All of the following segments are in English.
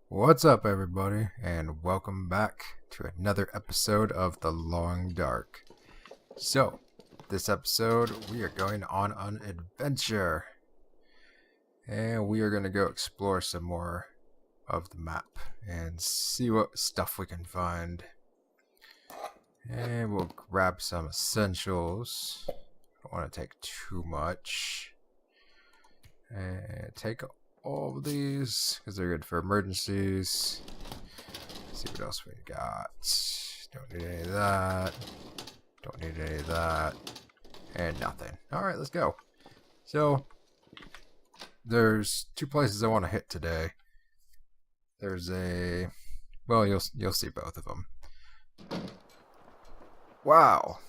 What's up, everybody, and welcome back to another episode of The Long Dark. So, this episode, we are going on an adventure, and we are going to go explore some more of the map and see what stuff we can find. And we'll grab some essentials. Don't want to take too much. And take all of these because they're good for emergencies. Let's see what else we got. Don't need any of that. Don't need any of that. And nothing. Alright, let's go. So, there's two places I want to hit today. There's a... well, you'll see both of them. Wow.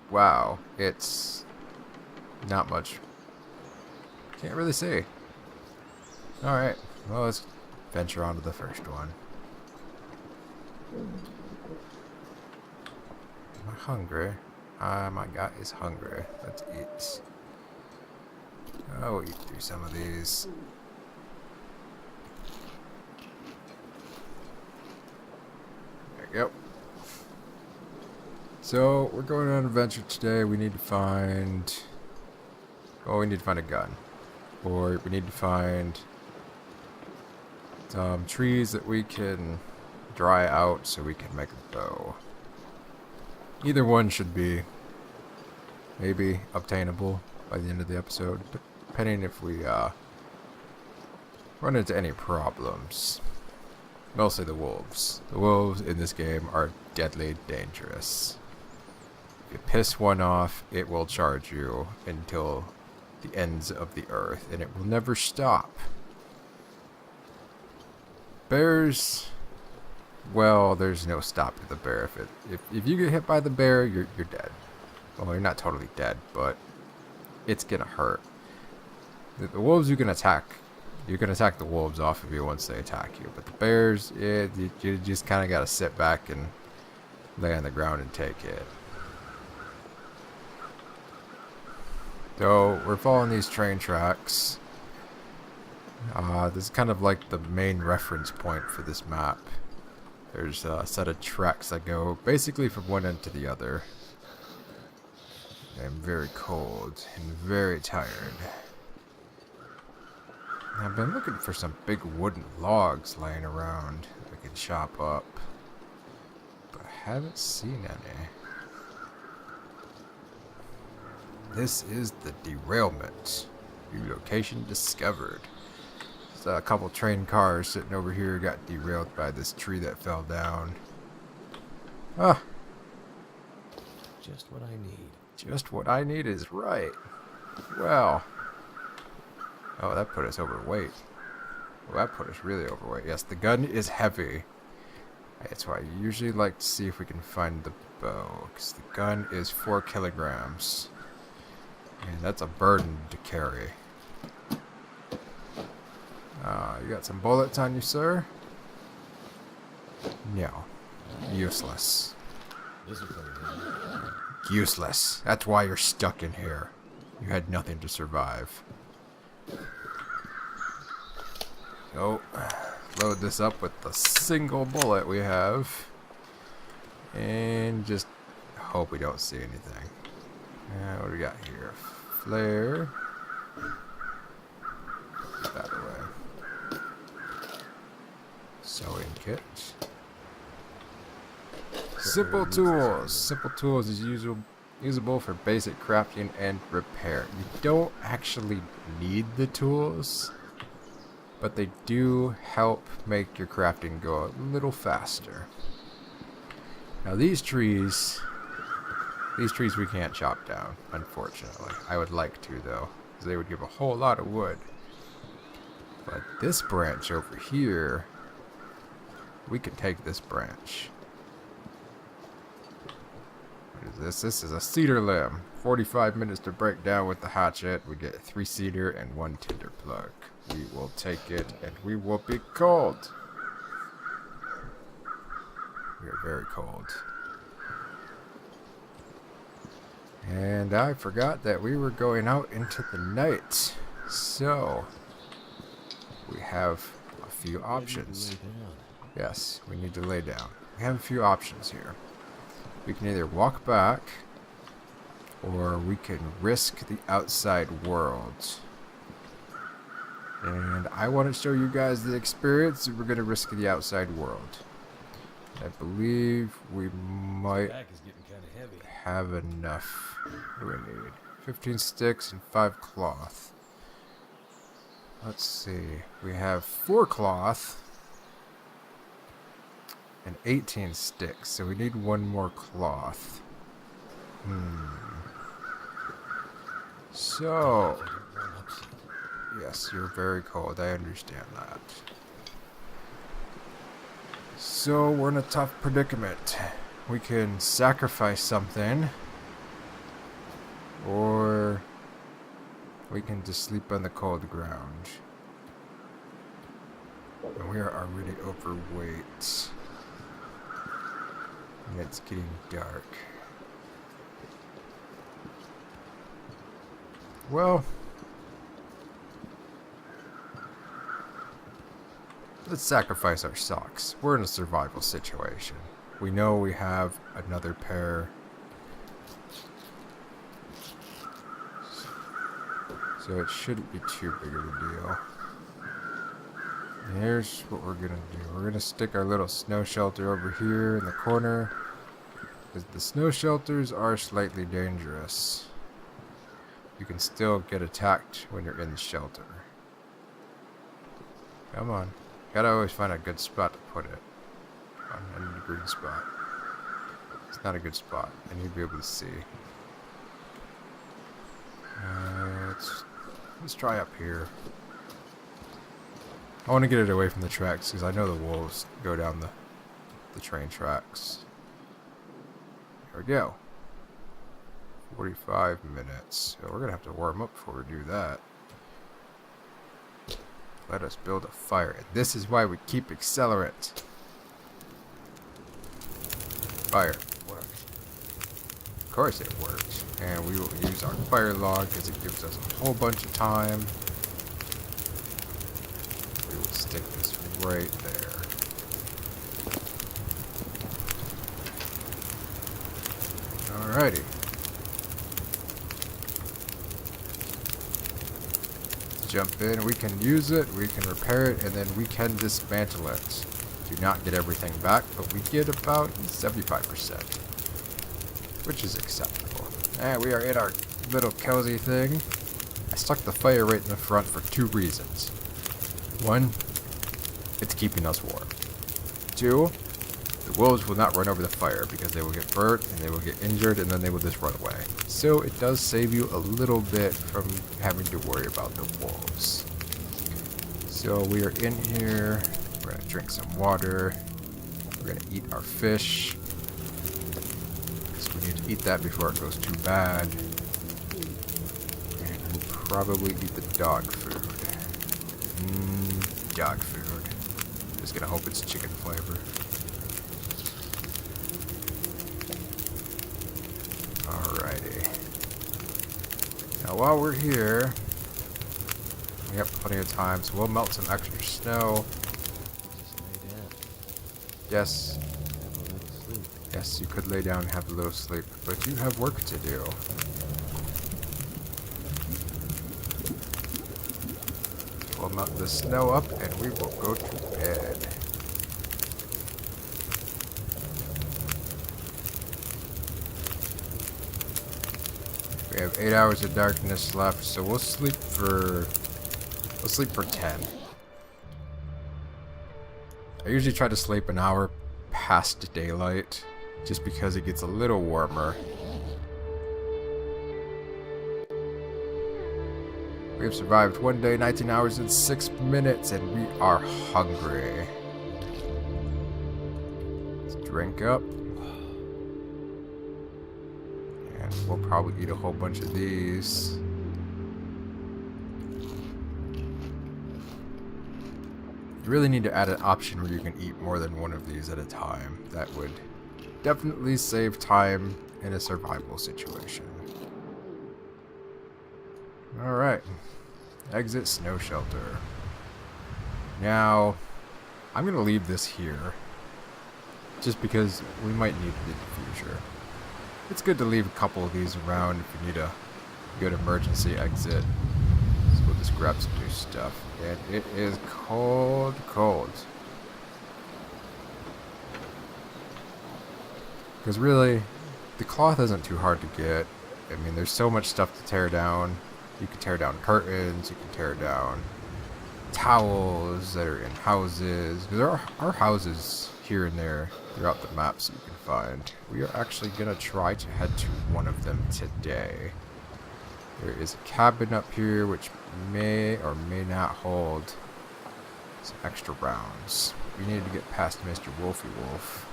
Wow. It's not much. Can't really see. Alright, well, let's venture on to the first one. Am I hungry? My guy is hungry. Let's eat. Oh, we'll eat through some of these. There you go. So, we're going on an adventure today. We need to find... well, we need to find a gun. Or we need to find some trees that we can dry out so we can make a bow. Either one should be maybe obtainable by the end of the episode, depending if we run into any problems. Mostly the wolves. The wolves in this game are deadly dangerous. If you piss one off, it will charge you until the ends of the earth, and it will never stop. Bears, well, there's no stop to the bear. If you get hit by the bear, you're dead. Well, you're not totally dead, but it's gonna hurt. The wolves you can attack the wolves off of you once they attack you, but the bears, you just kind of gotta sit back and lay on the ground and take it. So, we're following these train tracks. This is kind of like the main reference point for this map. There's a set of tracks that go basically from one end to the other. I'm very cold and very tired. I've been looking for some big wooden logs laying around that we can chop up, but I haven't seen any. This is the derailment. New location discovered. So a couple train cars sitting over here got derailed by this tree that fell down. Ah. Just what I need. Just what I need is right. Well. Oh, that put us overweight. Well, that put us really overweight. Yes, the gun is heavy. That's why I usually like to see if we can find the bow, because the gun is 4 kilograms. And that's a burden to carry. You got some bullets on you, sir? No. Useless. Useless. That's why you're stuck in here. You had nothing to survive. So, load this up with the single bullet we have. And just hope we don't see anything. What do we got here? Flare. Put that away. Sewing kit. Simple tools. Simple tools is usable for basic crafting and repair. You don't actually need the tools, but they do help make your crafting go a little faster. Now these trees we can't chop down, unfortunately. I would like to, though, because they would give a whole lot of wood. But this branch over here, we can take this branch. What is this? This is a cedar limb. 45 minutes to break down with the hatchet. We get 3 cedar and 1 tinder plug. We will take it, and we will be cold. We are very cold. And I forgot that we were going out into the night. So, we have a few Ready to options. lay down. Yes, we need to lay down. We have a few options here. We can either walk back, or we can risk the outside world. And I want to show you guys the experience. We're going to risk the outside world. I believe we might Back is getting kind of heavy. have enough. What do we need? 15 sticks and 5 cloth. Let's see. We have 4 cloth and 18 sticks, so we need 1 more cloth. So, yes, you're very cold. I understand that. So, we're in a tough predicament. We can sacrifice something, or we can just sleep on the cold ground. And we are already overweight. And it's getting dark. Well, let's sacrifice our socks. We're in a survival situation. We know we have another pair. So it shouldn't be too big of a deal. And here's what we're gonna do. We're gonna stick our little snow shelter over here in the corner, because the snow shelters are slightly dangerous. You can still get attacked when you're in the shelter. Come on. Gotta always find a good spot to put it. I need a green spot. It's not a good spot. I need to be able to see. Let's try up here. I want to get it away from the tracks because I know the wolves go down the train tracks. There we go. 45 minutes. So we're going to have to warm up before we do that. Let us build a fire. And this is why we keep accelerant. Fire. Worked. Of course it worked. And we will use our fire log because it gives us a whole bunch of time. We will stick this right there. Alrighty. Jump in, we can use it, we can repair it, and then we can dismantle it. Do not get everything back, but we get about 75%, which is acceptable. And we are in our little cozy thing. I stuck the fire right in the front for 2 reasons. 1, it's keeping us warm. 2, the wolves will not run over the fire because they will get burnt and they will get injured and then they will just run away. So it does save you a little bit from having to worry about the wolves. So we are in here. We're going to drink some water. We're going to eat our fish. Because we need to eat that before it goes too bad. And we'll probably eat the dog food. Dog food. Just going to hope it's chicken flavor. Alrighty. Now while we're here, we have plenty of time, so we'll melt some extra snow. Just lay down. Yes, Have a little sleep. yes, you could lay down and have a little sleep, but you have work to do. We'll melt the snow up and we will go to bed. We have 8 hours of darkness left, so we'll sleep for 10. I usually try to sleep an hour past daylight, just because it gets a little warmer. We have survived 1 day, 19 hours, and 6 minutes, and we are hungry. Let's drink up. And we'll probably eat a whole bunch of these. You really need to add an option where you can eat more than one of these at a time. That would definitely save time in a survival situation. Alright. Exit snow shelter. Now, I'm going to leave this here. Just because we might need it in the future. It's good to leave a couple of these around if you need a good emergency exit. So we'll just grab some new stuff. And it is cold, cold. Because really, the cloth isn't too hard to get. I mean, there's so much stuff to tear down. You can tear down curtains, you can tear down towels that are in houses. Because there are houses here and there throughout the maps you can find. We are actually going to try to head to one of them today. There is a cabin up here which may or may not hold some extra rounds. We need to get past Mr. Wolfie Wolf.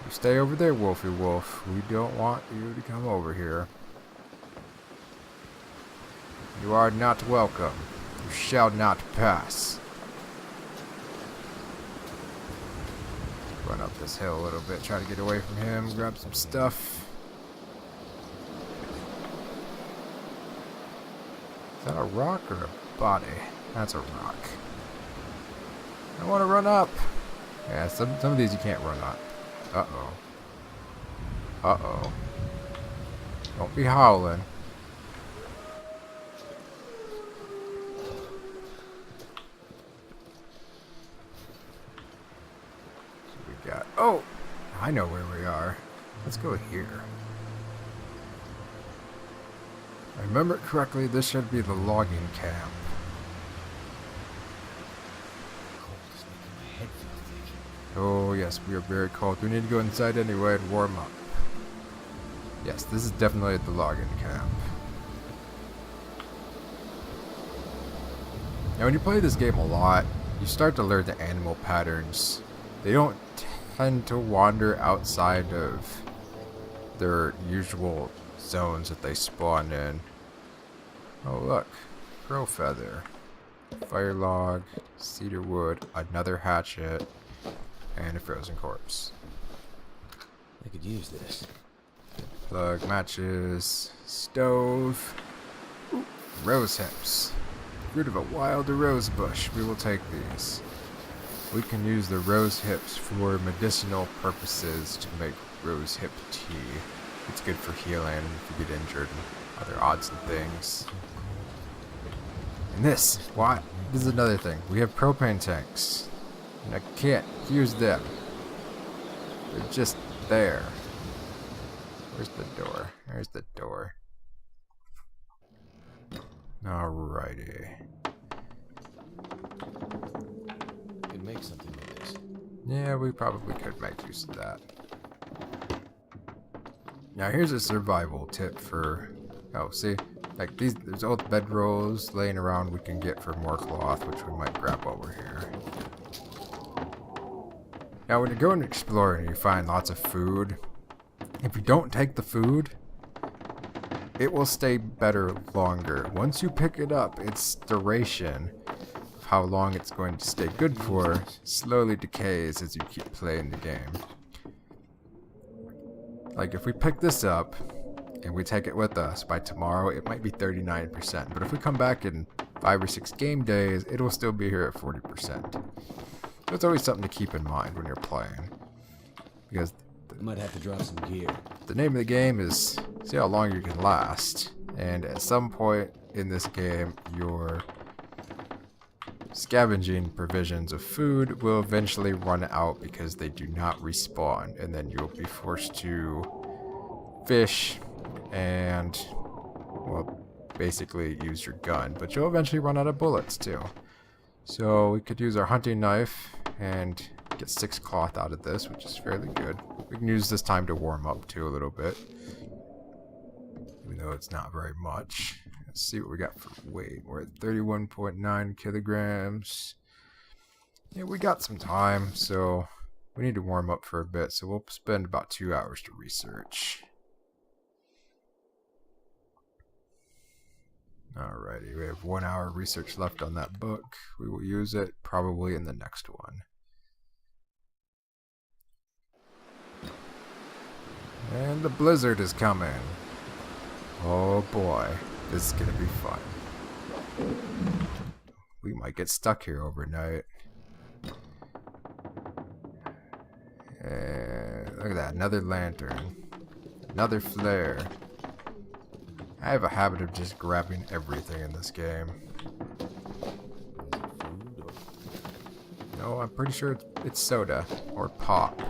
You stay over there, Wolfie Wolf. We don't want you to come over here. You are not welcome. You shall not pass. Run up this hill a little bit, try to get away from him, grab some stuff. Is that a rock or a body? That's a rock. I want to run up. Yeah, some of these you can't run up. Uh-oh. Uh-oh. Don't be howling. Oh, I know where we are. Let's go here. If I remember it correctly, this should be the logging camp. Oh yes, we are very cold. We need to go inside anyway and warm up. Yes, this is definitely the logging camp. Now when you play this game a lot, you start to learn the animal patterns. They don't tend to wander outside of their usual zones that they spawn in. Oh look, crow feather, fire log, cedar wood, another hatchet, and a frozen corpse. I could use this. Plug, matches, stove, ooh, rose hips, root of a wild rose bush. We will take these. We can use the rose hips for medicinal purposes to make rose hip tea. It's good for healing if you get injured and other odds and things. And this, what? This is another thing. We have propane tanks. And I can't use them. They're just there. Where's the door? There's the door. Alrighty. Make something with this. Yeah, we probably could make use of that. Now here's a survival tip for... Oh, see? Like these, there's old bedrolls laying around we can get for more cloth, which we might grab while we're here. Now when you're going exploring and you find lots of food, if you don't take the food, it will stay better longer. Once you pick it up, its duration, how long it's going to stay good for, slowly decays as you keep playing the game. Like if we pick this up and we take it with us, by tomorrow it might be 39%, but if we come back in 5 or 6 game days, it'll still be here at 40%. So it's always something to keep in mind when you're playing. Because I might have to drop some gear. the name of the game is see how long you can last. And at some point in this game, your scavenging provisions of food will eventually run out because they do not respawn, and then you'll be forced to fish and, well, basically use your gun, but you'll eventually run out of bullets too. So we could use our hunting knife and get 6 cloth out of this, which is fairly good. We can use this time to warm up too a little bit, even though it's not very much. Let's see what we got for weight. We're at 31.9 kilograms. Yeah, we got some time, so we need to warm up for a bit, so we'll spend about 2 hours to research. Alrighty, we have 1 hour research left on that book. We will use it probably in the next one. And the blizzard is coming. Oh boy, this is gonna be fun. We might get stuck here overnight. Look at that, another lantern. Another flare. I have a habit of just grabbing everything in this game. No, I'm pretty sure it's soda. Or pop.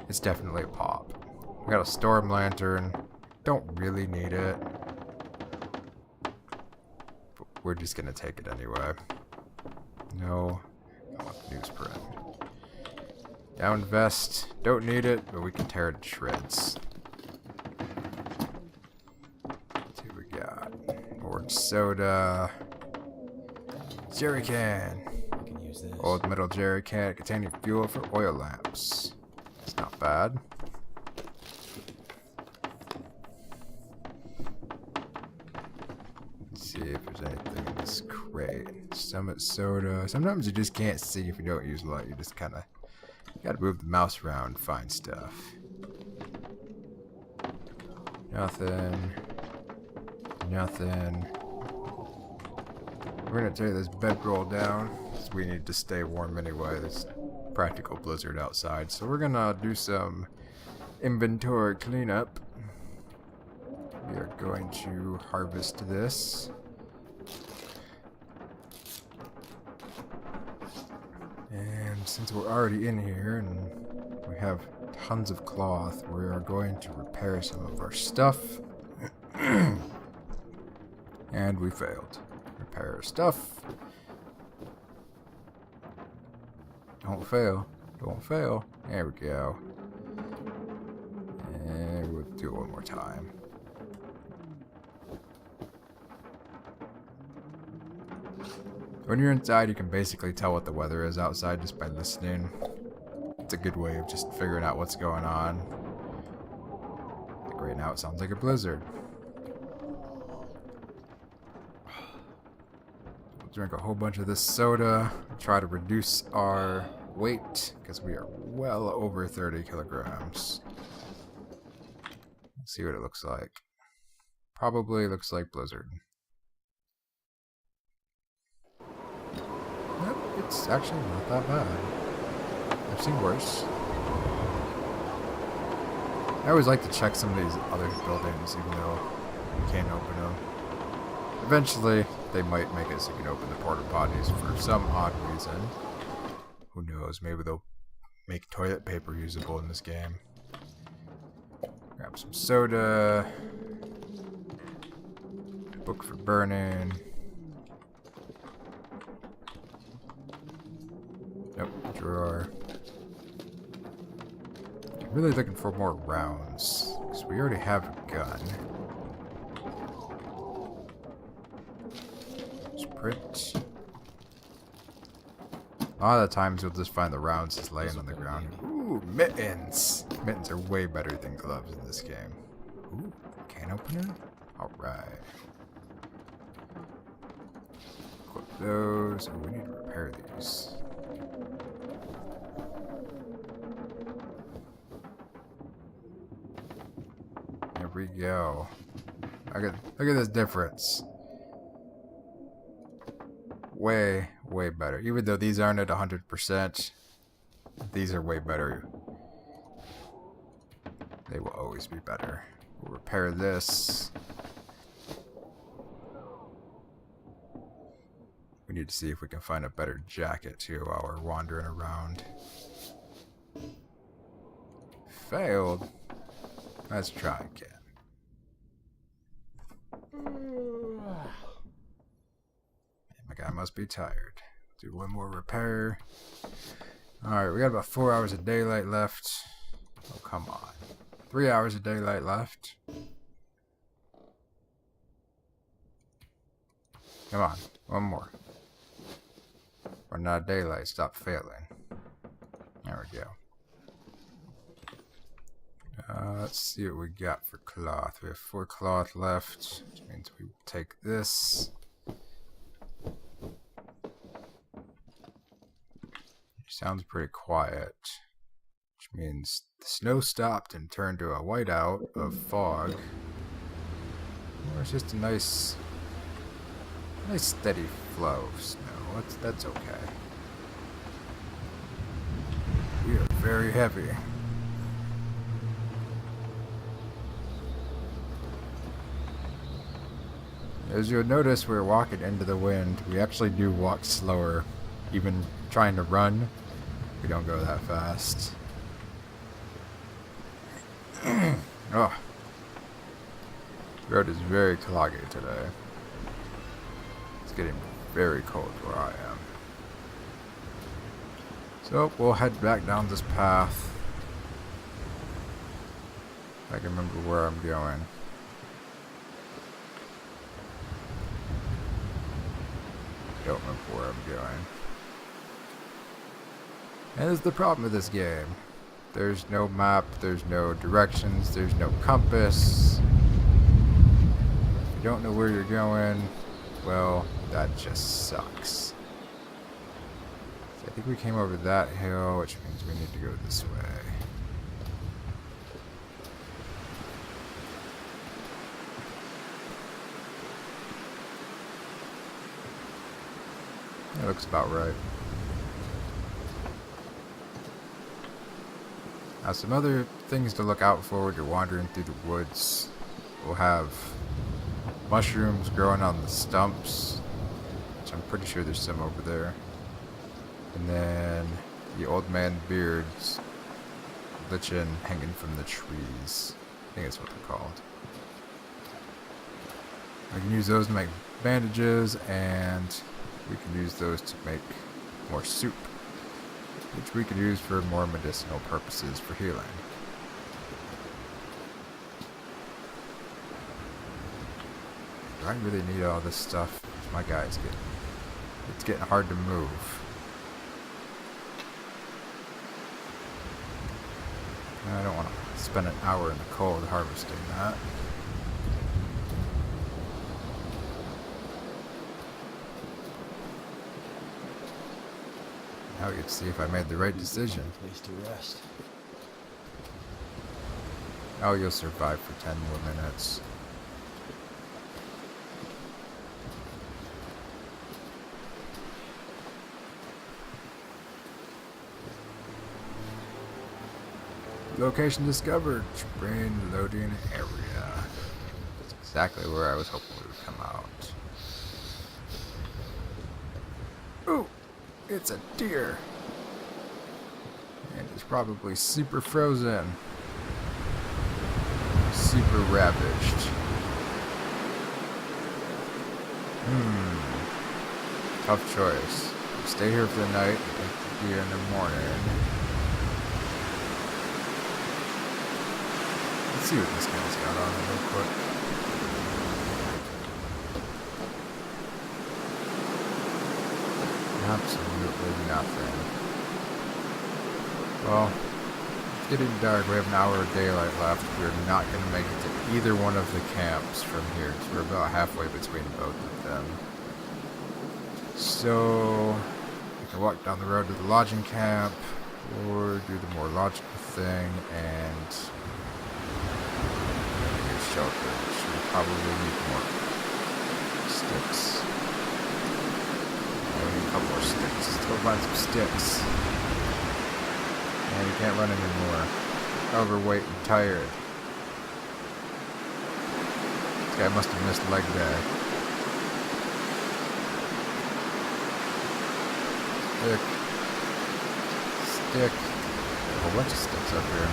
It's definitely a pop. We got a storm lantern. Don't really need it. But we're just gonna take it anyway. No. I want newsprint. Down vest. Don't need it, but we can tear it to shreds. Let's see what we got. Orange soda. Jerry can. I can use this. Old metal jerry can containing fuel for oil lamps. It's not bad. Let's see if there's anything in this crate. Summit soda. Sometimes you just can't see if you don't use light. You just kind of gotta move the mouse around and find stuff. Nothing. Nothing. We're gonna take this bedroll down because we need to stay warm anyway. There's practical blizzard outside, so we're gonna do some inventory cleanup. We are going to harvest this. And since we're already in here and we have tons of cloth, we are going to repair some of our stuff. And we failed. Repair stuff. Don't fail. Don't fail. There we go. And we'll do it one more time. When you're inside, you can basically tell what the weather is outside just by listening. It's a good way of just figuring out what's going on. Like right now, it sounds like a blizzard. We'll drink a whole bunch of this soda. Try to reduce our weight because we are well over 30 kilograms. Let's see what it looks like. Probably looks like blizzard. Yep, it's actually not that bad. I've seen worse. I always like to check some of these other buildings, even though you can't open them. Eventually, they might make it so you can open the porta potties for some odd reason. Who knows? Maybe they'll make toilet paper usable in this game. Grab some soda. Book for burning. Nope, drawer. I'm really looking for more rounds, because we already have a gun. Sprint. A lot of the times you'll just find the rounds just laying on the ground. Ooh, mittens! Mittens are way better than gloves in this game. Ooh, can opener? Alright. Equip those. Oh, we need to repair these. There we go. Look at this difference. Way better. Even though these aren't at 100%, these are way better. They will always be better. We'll repair this. We need to see if we can find a better jacket too while we're wandering around. Failed. Let's try again. My guy must be tired. Do one more repair. Alright, we got about 4 hours of daylight left. Oh, come on. 3 hours of daylight left. Come on, one more. We're not daylight, stop failing. There we go. Let's see what we got for cloth. We have 4 cloth left, which means we will take this. Sounds pretty quiet, which means the snow stopped and turned to a whiteout of fog. Or it's just a nice steady flow of snow. That's okay. We are very heavy. As you'll notice, we're walking into the wind. We actually do walk slower. Even trying to run, we don't go that fast. Oh. The road is very cloggy today. It's getting very cold where I am. So we'll head back down this path. If I can remember where I'm going. Don't remember where I'm going. And this is the problem with this game. There's no map, there's no directions, there's no compass. If you don't know where you're going, well, that just sucks. So I think we came over that hill, which means we need to go this way. That looks about right. Now, some other things to look out for when you're wandering through the woods. We'll have mushrooms growing on the stumps, which I'm pretty sure there's some over there. And then the old man beards, lichen hanging from the trees. I think that's what they're called. We can use those to make bandages, and we can use those to make more soup, which we could use for more medicinal purposes for healing. Do I really need all this stuff? My guy's it's getting hard to move. I don't want to spend an hour in the cold harvesting that. Now we can see if I made the right decision. Place to rest. Oh, you'll survive for 10 more minutes. Location discovered. Train loading area. That's exactly where I was hoping we would come out. Ooh! It's a deer. And it's probably super frozen. Super ravaged. Tough choice. Stay here for the night and take the deer in the morning. Let's see what this guy's got on him real quick. Absolutely nothing. Well, it's getting dark. We have an hour of daylight left. We're not going to make it to either one of the camps from here, because we're about halfway between both of them. So, we can walk down the road to the lodging camp, or do the more logical thing and get shelter, which we probably need more sticks. We need a couple more sticks. Let's go find some sticks. And we can't run anymore. Overweight and tired. This guy must have missed leg day. Stick. A whole bunch of sticks up here.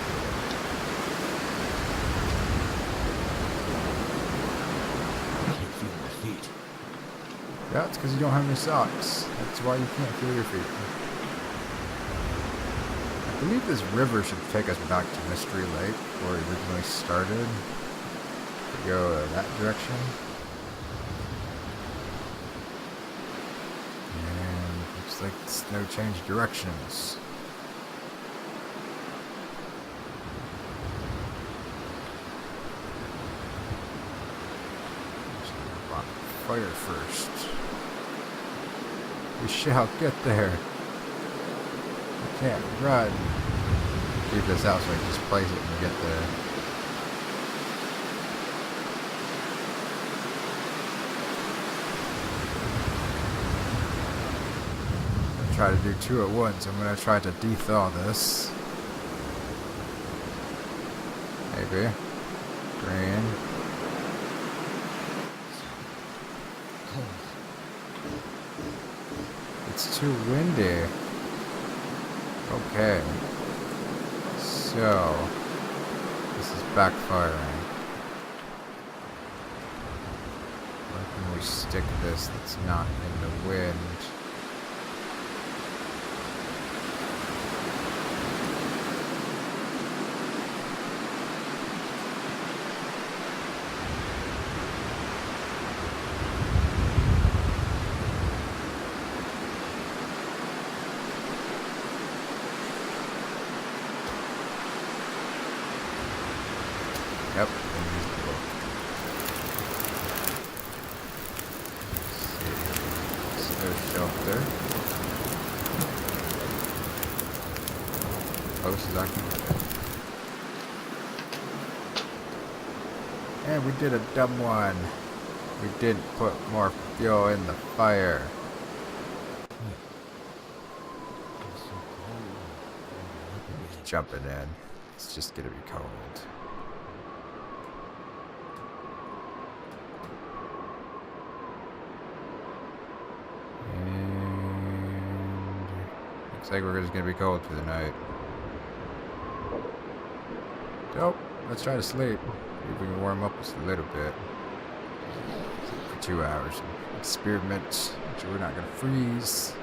I can't feel my feet. Yeah, it's because you don't have any socks. That's why you can't feel your feet. I believe this river should take us back to Mystery Lake, where it originally started. To go that direction. And looks like the snow changed directions. Fire first. We shall get there. We can't run. Keep this out so I can just place it and get there. try to do two at once. I'm gonna try to de-thaw this. Maybe. Green. Cold. It's too windy. Okay. So, this is backfiring. Where can we stick this that's not in the wind? Yep, unusable. Let's see. Snow shelter. Oh, this is actually good. And we did a dumb one. We didn't put more fuel in the fire. It's so cold. Jumping in. It's just gonna be cold. And looks like we're just gonna be cold for the night. So let's try to sleep. Maybe we can warm up just a little bit. For 2 hours. Experiment. Make sure we're not gonna freeze.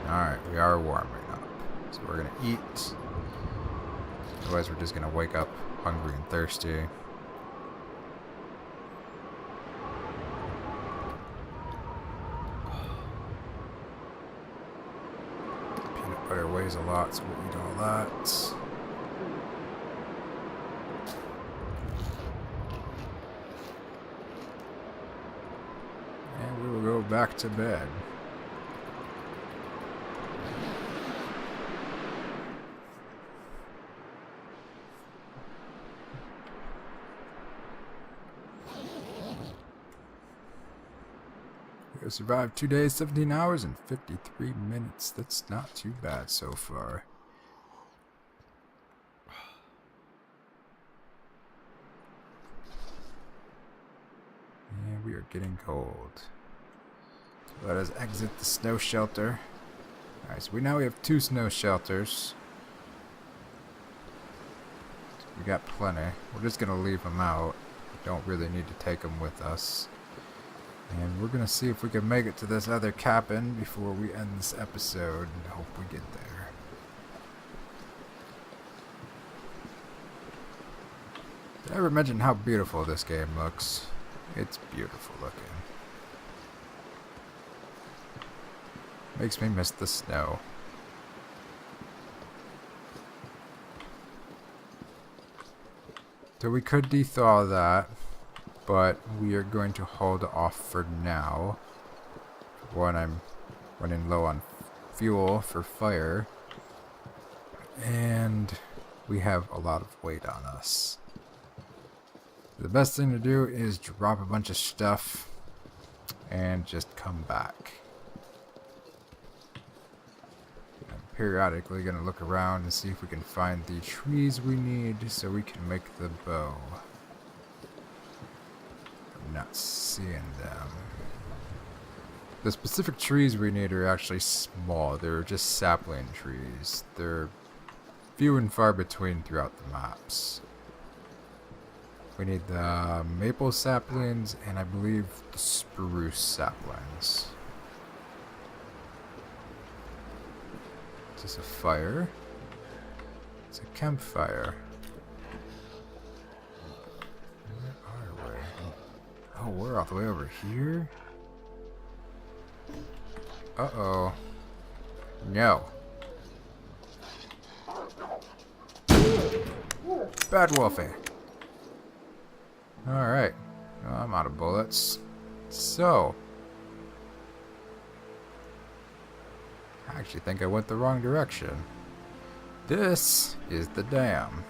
Alright, we are warming up. So we're gonna eat. Otherwise we're just gonna wake up hungry and thirsty. Peanut butter weighs a lot, so we'll eat all that. And we will go back to bed. We survived 2 days, 17 hours, and 53 minutes. That's not too bad so far. And we are getting cold. Let us exit the snow shelter. Alright, so we have 2 snow shelters. We got plenty. We're just gonna leave them out. We don't really need to take them with us. And we're gonna see if we can make it to this other cabin before we end this episode, and hope we get there. Did I ever mention how beautiful this game looks? It's beautiful looking. Makes me miss the snow. So we could de-thaw that, but we are going to hold off for now. One, I'm running low on fuel for fire, and we have a lot of weight on us. The best thing to do is drop a bunch of stuff and just come back. I'm periodically going to look around and see if we can find the trees we need so we can make the bow. I'm not seeing them. The specific trees we need are actually small. They're just sapling trees. They're few and far between throughout the maps. We need the maple saplings and I believe the spruce saplings. Is this a fire? It's a campfire. Where are we? Oh, we're all the way over here? Uh-oh. No. Bad Wolfie. Alright. Well, I'm out of bullets. So. I actually think I went the wrong direction. This is the dam.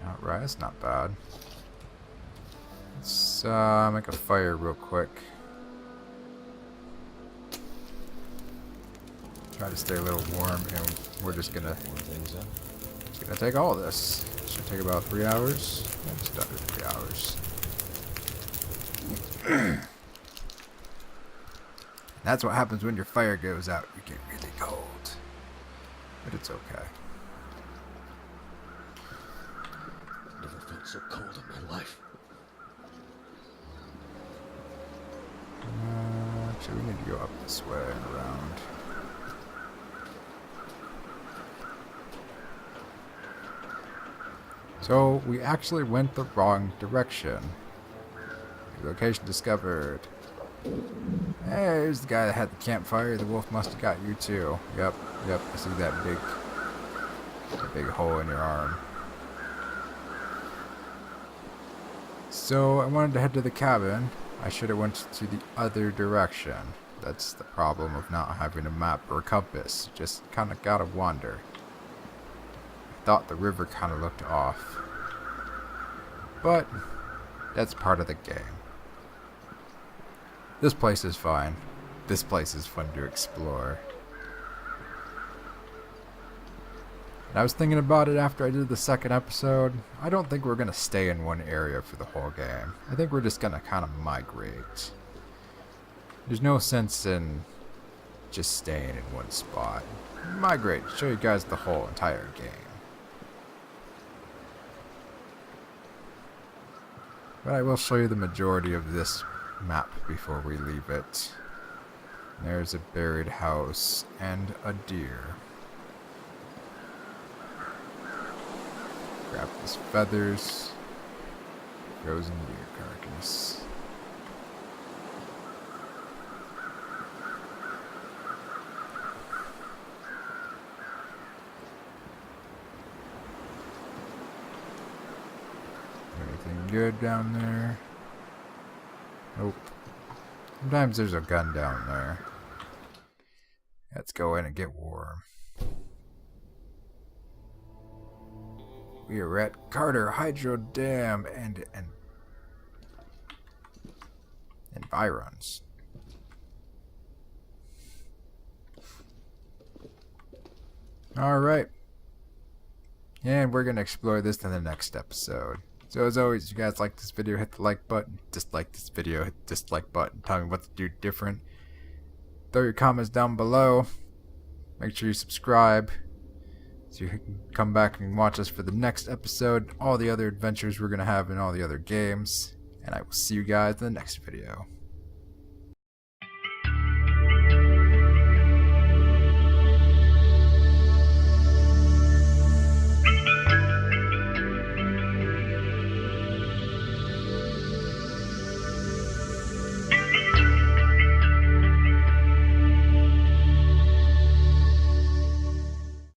Alright, that's not bad. Let's make a fire real quick. Try to stay a little warm, and we're just gonna take all this. Should take about 3 hours. Yeah, just under 3 hours. That's what happens when your fire goes out. You get really cold, but it's okay. Never felt so cold in my life. Actually, we need to go up this way and around. So, we actually went the wrong direction. Location discovered. Hey, here's the guy that had the campfire. The wolf must have got you too. Yep, I see that big hole in your arm. So, I wanted to head to the cabin. I should have went to the other direction. That's the problem of not having a map or a compass. Just kind of gotta wander. I thought the river kind of looked off. But, that's part of the game. This place is fine. This place is fun to explore. And I was thinking about it after I did the second episode. I don't think we're going to stay in one area for the whole game. I think we're just going to kind of migrate. There's no sense in just staying in one spot. Migrate, show you guys the whole entire game. But I will show you the majority of this map before we leave it. There's a buried house and a deer. Grab these feathers. Frozen deer carcass. Anything good down there? Nope. Sometimes there's a gun down there. Let's go in and get warm. We are at Carter Hydro Dam and environs. Alright. And we're going to explore this in the next episode. So as always, if you guys like this video, hit the like button. Dislike this video, hit the dislike button. Tell me what to do different. Throw your comments down below. Make sure you subscribe so you can come back and watch us for the next episode, all the other adventures we're going to have in all the other games. And I will see you guys in the next video.